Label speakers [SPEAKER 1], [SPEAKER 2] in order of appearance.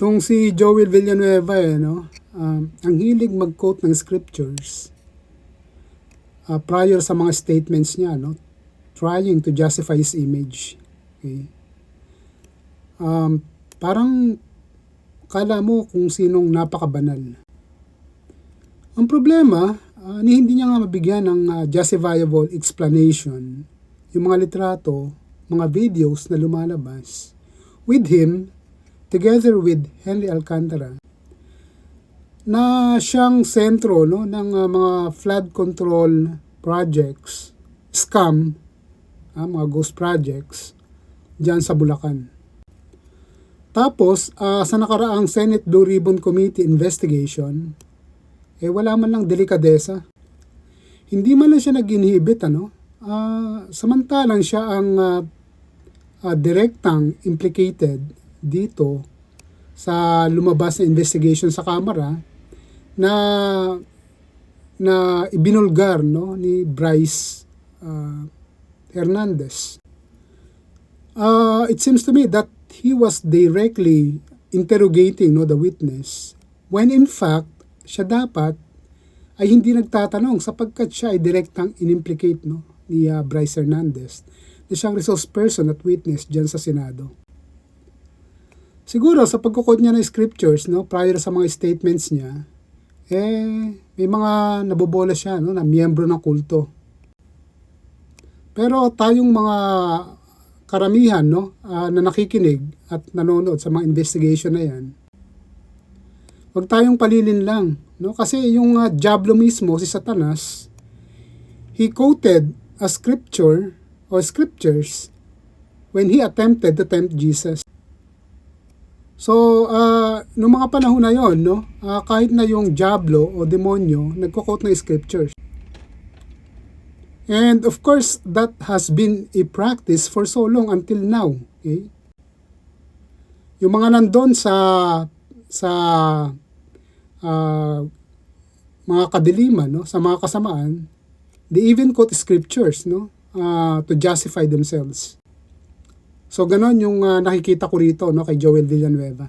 [SPEAKER 1] Itong si Joel Villanueva, no? Ang hilig mag-quote ng scriptures prior sa mga statements niya, no? Trying to justify his image. Okay? Parang kala mo kung sinong napakabanal. Ang problema, hindi niya nga mabigyan ng justifiable explanation yung mga litrato, mga videos na lumalabas with him together with Henry Alcantara na siyang sentro, no, ng mga flood control projects, scam, mga ghost projects dyan sa Bulacan. Tapos, sa nakaraang Senate Blue Ribbon Committee investigation, wala man lang delikadesa. Hindi man lang siya nag-inhibit, samantalang siya ang direktang implicated dito sa lumabas na investigation sa Kamara na ibinulgar, no, ni Bryce Hernandez. It seems to me that he was directly interrogating, no, the witness when in fact siya dapat ay hindi nagtatanong sapagkat siya ay direktang inimplicate, no, ni Bryce Hernandez na siyang resource person at witness dyan sa Senado. Siguro sa pagkukod niya ng scriptures, no, prior sa mga statements niya, may mga nabobola siya, no, na miyembro ng kulto. Pero tayong mga karamihan, no, na nakikinig at nanonood sa mga investigation na yan, wag tayong palilin lang, no, kasi yung diablo mismo, si Satanas, he quoted a scripture or scriptures when he attempted to tempt Jesus. So, noong mga panahon na yon, no, kahit na yung diablo o demonyo, nagko-quote ng scriptures. And of course, that has been a practice for so long until now. Okay? Yung mga nandun sa mga kadiliman, no, sa mga kasamaan, they even quote scriptures, no, to justify themselves. So, ganon yung nakikita ko rito, no, kay Joel Villanueva.